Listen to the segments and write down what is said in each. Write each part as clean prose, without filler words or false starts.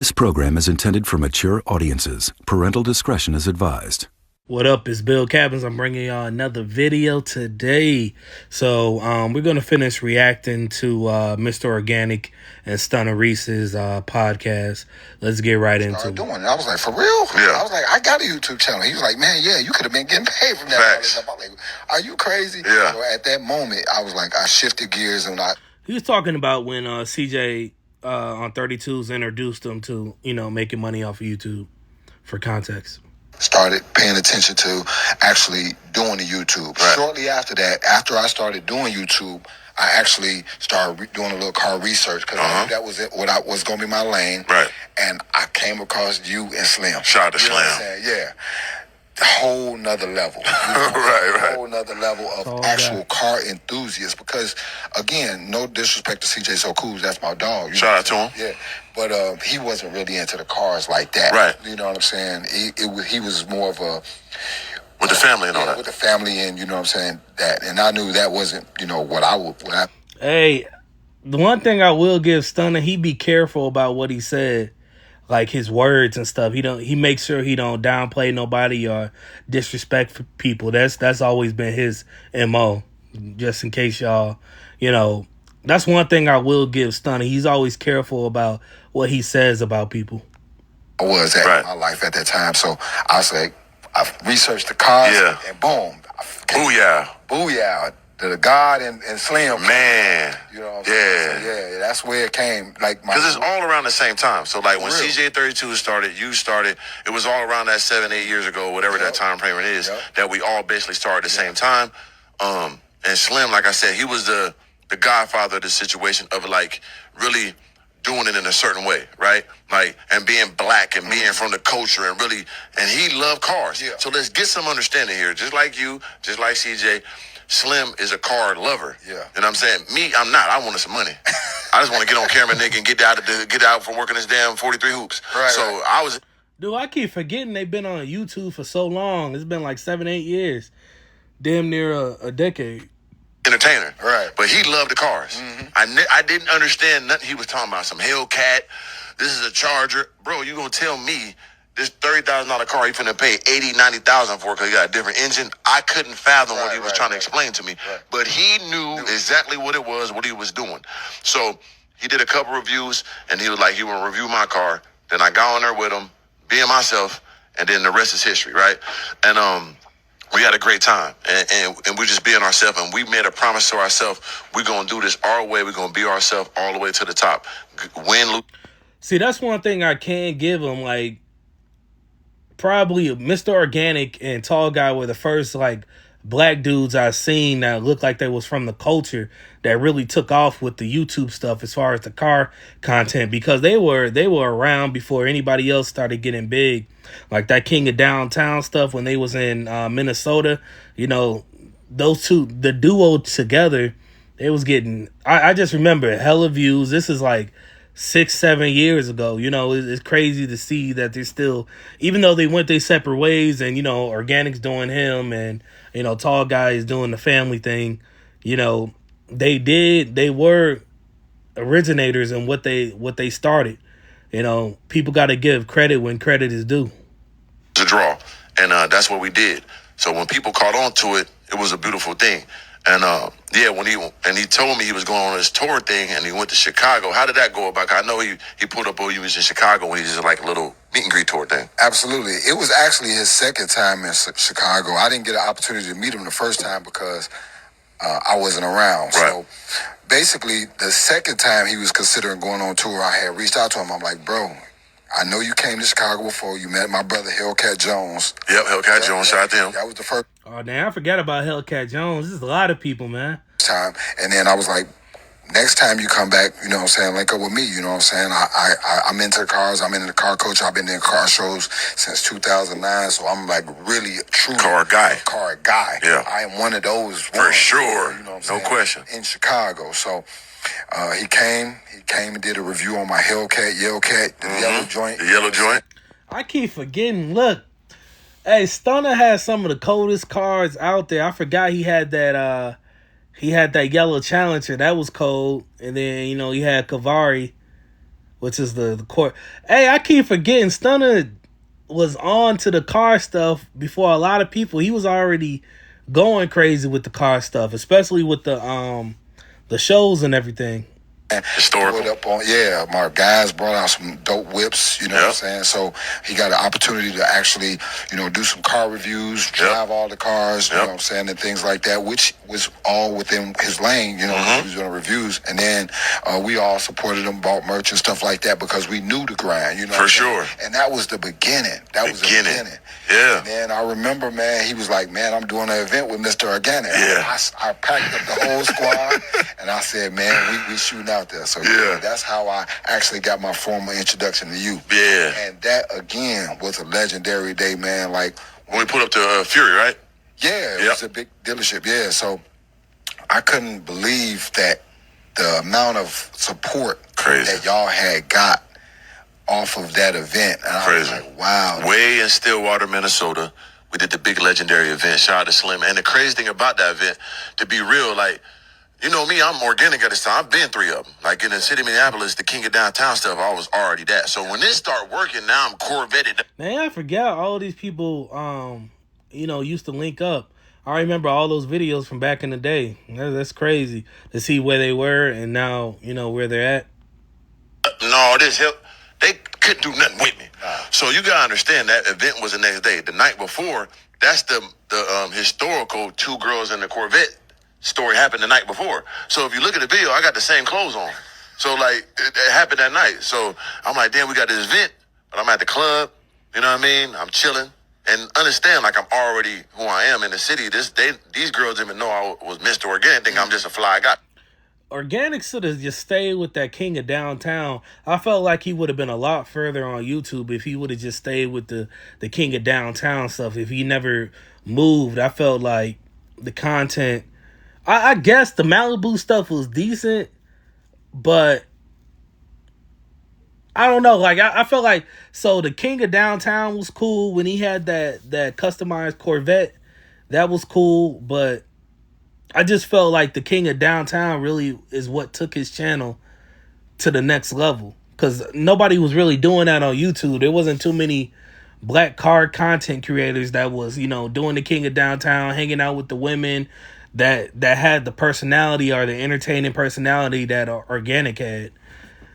This program is intended for mature audiences. Parental discretion is advised. What up? It's Bill Cabins. I'm bringing y'all another video today. So we're going to finish reacting to Mr. Organic and STUNNA REESE's podcast. Let's get right into it. Doing it. I was like, for real? Yeah. I was like, I got a YouTube channel. He was like, man, yeah, you could have been getting paid from that. Facts. I was like, are you crazy? Yeah. So at that moment, I was like, I shifted gears and He was talking about when CJ on 32s introduced him to, making money off of YouTube, for context. started paying attention to actually doing the YouTube. Right. Shortly after that, after I started doing YouTube, I actually started doing a little car research because I knew that was what I was going to be my lane. Right. And I came across you and Slim. Shout out to You know what I'm Slim. saying? Yeah. Whole nother level. Right. Whole nother level of actual car enthusiasts. Because again, no disrespect to CJ So Cool, that's my dog. You Shout know out what I'm to saying? Yeah. But he wasn't really into the cars like that. Right. You know what I'm saying? He was more of a With the family and all that. with the family and you know what I'm saying, that, and I knew that wasn't, what I Hey, the one thing I will give Stunna, he be careful about what he said, like his words and stuff. He makes sure he don't downplay nobody or disrespect people. That's always been his MO. Just in case y'all, that's one thing I will give Stunna. He's always careful about what he says about people. was at Right. my life at that time. So I was like, I researched the cars and boom. Booyah. Booyah. The God and Slim. Man. You know what I'm saying? Yeah. So, yeah, that's where it came. Like my Because it's all around the same time. So, like, when For real. CJ32 started, you started, it was all around that 7-8 years ago, whatever that time frame it is, that we all basically started at the same time. And Slim, like I said, he was the godfather of the situation of, like, really doing it in a certain way, right? Like, and being black and being from the culture and really, and he loved cars. Yeah. So let's get some understanding here. Just like you, just like CJ, Slim is a car lover. Yeah. You know what I'm saying? Me, I'm not. I wanted some money. I just want to get on camera, nigga, and get out from working this damn 43 hoops. Right, So right. I was Dude, I keep forgetting they've been on YouTube for so long. It's been like 7-8 years. Damn near a decade. entertainer. Right. But he loved the cars. I didn't understand nothing he was talking about. Some Hellcat. This is a Charger. Bro, you gonna tell me this $30,000 car he finna pay $80,000-$90,000 for because he got a different engine? I couldn't fathom what he was trying to explain to me. Right. But he knew exactly what it was, what he was doing. So he did a couple reviews, and he was like, he would review my car. Then I got on there with him, being myself, and then the rest is history, right? And we had a great time, and we just being ourselves, and we made a promise to ourselves, we're going to do this our way, we're going to be ourselves all the way to the top. Win, lose. See, that's one thing I can give him. Like, probably Mr. Organic and Tall Guy were the first, like, black dudes I've seen that looked like they was from the culture that really took off with the YouTube stuff as far as the car content, because they were around before anybody else started getting big. Like that King of Downtown stuff when they was in Minnesota, those two, the duo together, they was getting, I just remember hella views. This is like 6-7 years ago. It's crazy to see that they're still, even though they went their separate ways, and Organic's doing him, and Tall Guy is doing the family thing. They were originators in what they started. People got to give credit when credit is due. To draw, and that's what we did. So when people caught on to it, it was a beautiful thing. And when he told me he was going on this tour thing, and he went to Chicago. How did that go about? 'Cause I know he pulled up when he was in Chicago when he did like a little meet and greet tour thing. Absolutely. It was actually his second time in Chicago. I didn't get an opportunity to meet him the first time because I wasn't around. Right. So basically, the second time he was considering going on tour, I had reached out to him. I'm like, bro, I know you came to Chicago before. You met my brother Hellcat Jones. Yep, Hellcat Jones, shout out to him. That was the first Oh, damn, I forgot about Hellcat Jones. This is a lot of people, man. time. And then I was like, next time you come back, you know what I'm saying, link up with me, you know what I'm saying? I'm into cars. I'm into the car culture. I've been in car shows since 2009, so I'm like really a true Car guy. Car guy. Yeah. I am one of those. For sure. You know what I'm No saying? question. In Chicago. So he came and did a review on my Hellcat, Yellcat, the yellow joint. The yellow joint. I keep forgetting. Look, hey, Stunna has some of the coldest cars out there. I forgot he had that yellow Challenger. That was cold. And then, he had Cavari which is the court. Hey, I keep forgetting Stunna was on to the car stuff before a lot of people. He was already going crazy with the car stuff, especially with the shows and everything. Historical. Up on, my guys brought out some dope whips, you know what I'm saying? So he got an opportunity to actually, do some car reviews, drive all the cars, you know what I'm saying, and things like that, which was all within his lane, he was doing reviews. And then we all supported him, bought merch and stuff like that because we knew the grind, For sure. And that was the beginning. Was the beginning. Yeah. And then I remember, man, he was like, man, I'm doing an event with Mr. Organic. Yeah. I packed up the whole squad and I said, man, we shooting out there. So that's how I actually got my formal introduction to you. Yeah. And that, again, was a legendary day, man. Like when we put up to Fury, right? Yeah, it was a big dealership. Yeah, so I couldn't believe that the amount of support that y'all had got off of that event. And I was like, wow. Way in Stillwater, Minnesota, we did the big legendary event. Shout out to Slim. And the crazy thing about that event, to be real, like, you know me, I'm organic at this time. I've been 3 of them. Like in the city of Minneapolis, the king of downtown stuff, I was already that. So when this started working, now I'm Corvetted. Man, I forgot all these people, used to link up. I remember all those videos from back in the day. That's crazy to see where they were and now, where they're at. No, they couldn't do nothing with me. So you gotta understand that event was the next day. The night before, that's the historical 2 girls in the Corvette story happened the night before. So if you look at the video, I got the same clothes on. So like it happened that night. So I'm like, damn, we got this event, but I'm at the club. You know what I mean? I'm chilling and understand like I'm already who I am in the city. These girls didn't even know I was Mr. Organic. Think I'm just a fly guy. Organic should have just stayed with that king of downtown. I felt like he would have been a lot further on YouTube if he would have just stayed with the king of downtown stuff. If he never moved, I felt like the content. I guess the Malibu stuff was decent, but I don't know. Like I felt like the king of downtown was cool when he had that customized Corvette. That was cool, but I just felt like the king of downtown really is what took his channel to the next level because nobody was really doing that on YouTube. There wasn't too many black car content creators that was doing the king of downtown, hanging out with the women that had the personality or the entertaining personality that Organic had.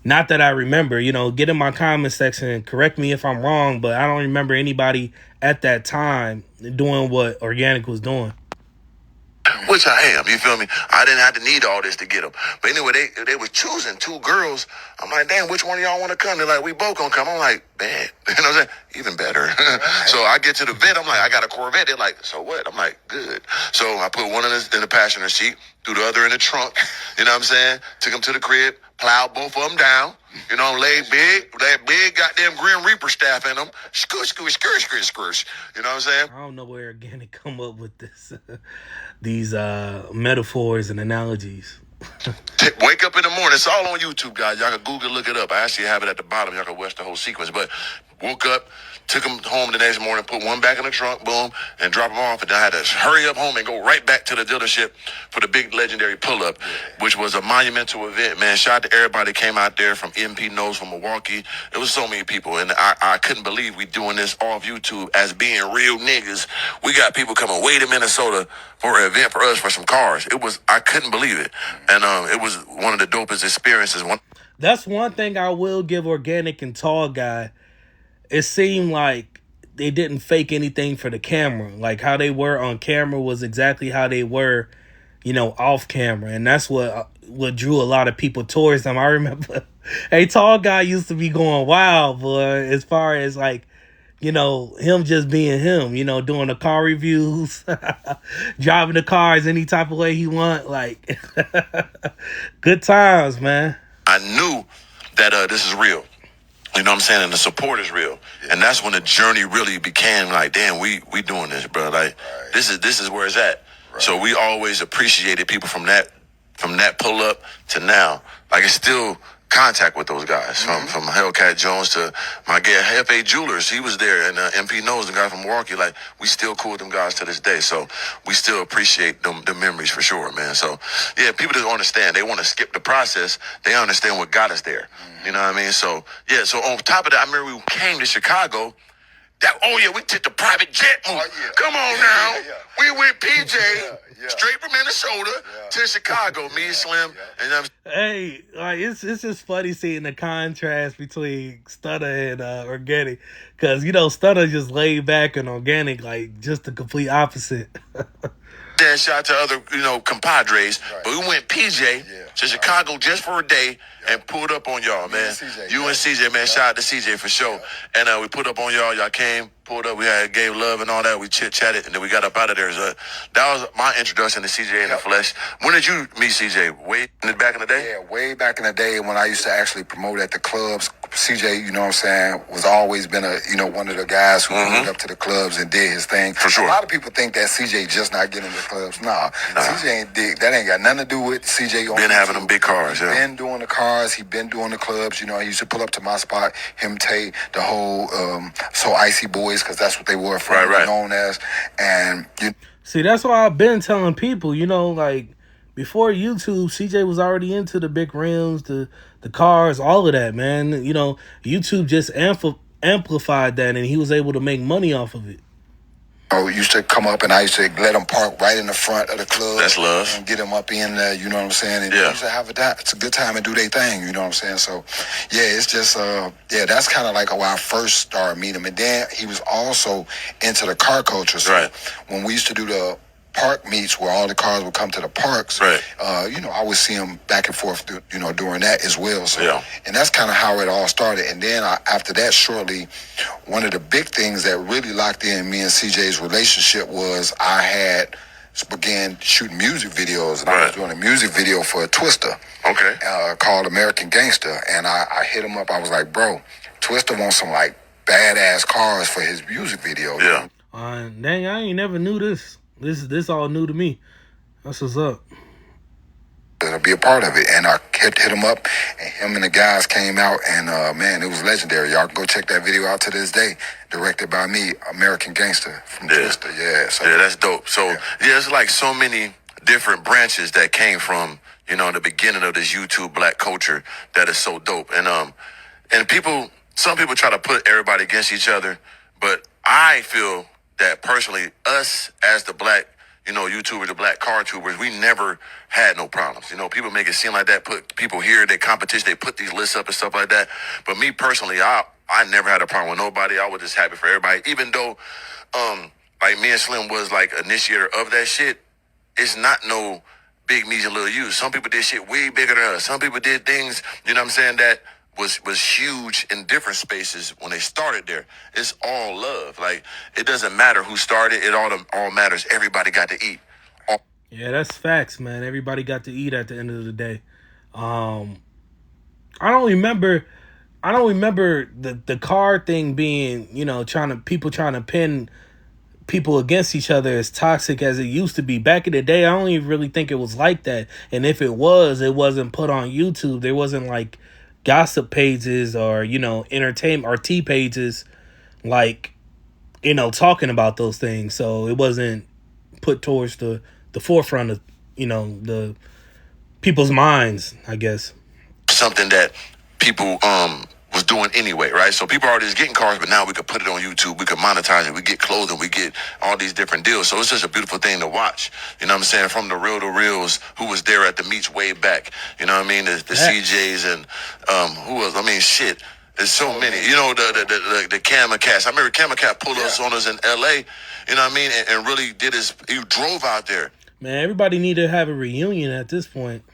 Not that I remember, get in my comment section and correct me if I'm wrong, but I don't remember anybody at that time doing what Organic was doing. Which I am, you feel me? I didn't have to need all this to get them. But anyway, they was choosing 2 girls. I'm like, damn, which one of y'all want to come? They're like, we both gonna come. I'm like, bad. You know what I'm saying? Even better. So I get to the vet. I'm like, I got a Corvette. They're like, so what? I'm like, good. So I put one in the passenger seat, threw the other in the trunk. You know what I'm saying? Took them to the crib, plowed both of them down. Laid that big goddamn Grim Reaper staff in them. Scoosh, scoosh, scoosh, scoosh, scoosh. You know what I'm saying? I don't know where Organic come up with this, these metaphors and analogies. Wake up in the morning. It's all on YouTube, guys. Y'all can Google, look it up. I actually have it at the bottom. Y'all can watch the whole sequence. But woke up, took them home the next morning, put one back in the trunk, boom, and drop them off. And I had to hurry up home and go right back to the dealership for the big legendary pull-up, which was a monumental event, man. Shout out to everybody that came out there from MP Knows, from Milwaukee. It was so many people, and I couldn't believe we doing this off YouTube as being real niggas. We got people coming way to Minnesota for an event for us for some cars. I couldn't believe it. And it was one of the dopest experiences. That's one thing I will give Organic and Tall Guy. It seemed like they didn't fake anything for the camera. Like how they were on camera was exactly how they were, off camera. And that's what drew a lot of people towards them. I remember Tall Guy used to be going wild, boy, as far as like, him just being him, doing the car reviews, driving the cars any type of way he want. Like, good times, man. I knew that this is real. You know what I'm saying? And the support is real. And that's when the journey really became like, damn, we doing this, bro. Like, this is where it's at. Right. So we always appreciated people from that pull up to now. Like, it's still contact with those guys, from Hellcat Jones to my guy F.A. Jewelers. He was there, and MP Knows, the guy from Milwaukee. Like, we still cool with them guys to this day. So we still appreciate the memories for sure, man. So yeah, people don't understand. They want to skip the process. They understand what got us there. You know what I mean? So yeah. So on top of that, I remember we came to Chicago. We took the private jet move. Come on now. We went PJ straight from Minnesota to Chicago. Me and Slim. And Hey, like it's just funny seeing the contrast between Stunna and Organic, because Stunna just laid back and Organic like just the complete opposite. then shout out to other, compadres. But we went PJ to Chicago just for a day and pulled up on y'all, man. You and CJ, man. Shout out to CJ for sure. And we put up on y'all. Y'all came, pulled up. We gave love and all that. We chit-chatted, and then we got up out of there. So that was my introduction to CJ in the flesh. When did you meet CJ? Way back in the day? Yeah, way back in the day when I used to actually promote at the clubs. CJ, was always been one of the guys who went up to the clubs and did his thing. For sure. A lot of people think that CJ just not getting to the clubs. Nah. CJ that ain't got nothing to do with CJ. Been having them big cars, Been doing the cars. He been doing the clubs. He used to pull up to my spot. Him, Tate, the whole So Icy Boys, because that's what they were known as. And see, that's why I've been telling people. Like before YouTube, CJ was already into the big rims, the cars, all of that, man. YouTube just amplified that, and he was able to make money off of it. Used to come up and I used to let him park right in the front of the club. That's love. And get him up in there, you know what I'm saying? And they used to have it's a good time and do their thing, you know what I'm saying? So, yeah, it's just, that's kind of like how I first started meeting him. And then he was also into the car culture. So when we used to do the park meets where all the cars would come to the parks, I would see him back and forth, during that as well. So, and that's kind of how it all started. And then after that, shortly, one of the big things that really locked in me and CJ's relationship was I began shooting music videos, and I was doing a music video for a Twister, called American Gangster. And I hit him up. I was like, bro, Twister wants some like badass cars for his music video. Dang, I ain't never knew this. This all new to me. That's what's up. To be a part of it, and I hit him up, and him and the guys came out, and man, it was legendary. Y'all can go check that video out to this day. Directed by me, American Gangster from Twister. So that's dope. So it's like so many different branches that came from the beginning of this YouTube black culture that is so dope. And some people try to put everybody against each other, but I feel that personally, us as the black, YouTubers, the black car tubers, we never had no problems. People make it seem like that, put people here, their competition, they put these lists up and stuff like that. But me personally, I never had a problem with nobody. I was just happy for everybody. Even though, like me and Slim was like initiator of that shit, it's not no big me's and little U's. Some people did shit way bigger than us. Some people did things, that was huge in different spaces when they started there. It's all love. Like, it doesn't matter who started. It all matters. Everybody got to eat. Yeah, that's facts, man. Everybody got to eat at the end of the day. I don't remember the car thing being, trying to pin people against each other as toxic as it used to be. Back in the day, I don't even really think it was like that. And if it wasn't put on YouTube. There wasn't like gossip pages or entertainment or T pages like talking about those things, so it wasn't put towards the forefront of the people's minds, I guess. Something that people was doing anyway, right? So people are just getting cars, but now we could put it on YouTube, we could monetize it, we get clothing, we get all these different deals. So it's just a beautiful thing to watch. You know what I'm saying? From the real to reals, who was there at the meets way back. You know what I mean? The CJs and who else? I mean, shit. There's so many. The Camera Cats. I remember Camera Cat pulled us on us in LA, you know what I mean? And really he drove out there. Man, everybody need to have a reunion at this point.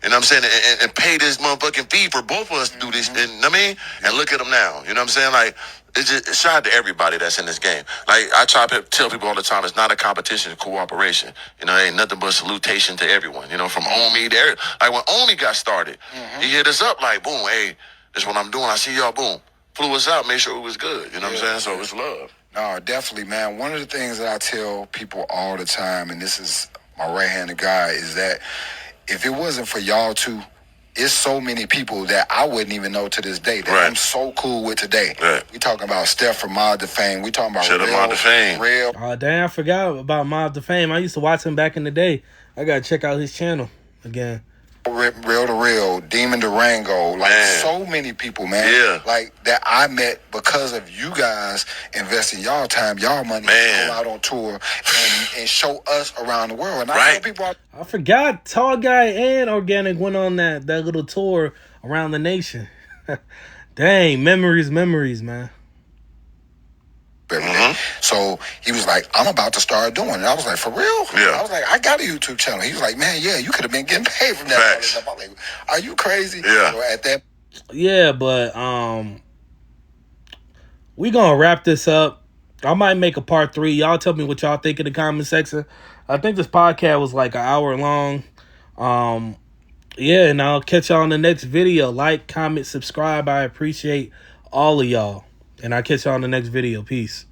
You know what I'm saying? And pay this motherfucking fee for both of us to do this. And and look at them now. You know what I'm saying? Like, it's just shout out to everybody that's in this game. Like, I try to tell people all the time, it's not a competition, it's cooperation. It ain't nothing but salutation to everyone. From Omi there. Like, when Omi got started, he hit us up like, boom, hey, this is what I'm doing. I see y'all, boom. Flew us out, made sure it was good. You know what I'm saying? So it's love. No, definitely, man. One of the things that I tell people all the time, and this is my right-handed guy, is that if it wasn't for y'all two, it's so many people that I wouldn't even know to this day that I'm so cool with today. Right. We talking about Steph from Mod to Fame. We talking about Mod to Fame. Real. Oh, damn, I forgot about Mob to Fame. I used to watch him back in the day. I gotta check out his channel again. Real to Real, Demon Durango, like so many people, man. Yeah. Like that I met because of you guys investing y'all time, y'all money, to go out on tour and show us around the world. And I know people. I forgot Tall Guy and Organic went on that little tour around the nation. Dang, memories, man. So he was like, I'm about to start doing it. I was like, for real? Yeah. I was like, I got a YouTube channel. He was like, man, yeah, you could have been getting paid from that. Facts. I was like, are you crazy? Yeah. So at that. Yeah, but we gonna wrap this up. I might make a part 3. Y'all tell me what y'all think in the comment section. I think this podcast was like an hour long. Yeah, and I'll catch y'all in the next video. Like, comment, subscribe. I appreciate all of y'all. And I'll catch y'all in the next video. Peace.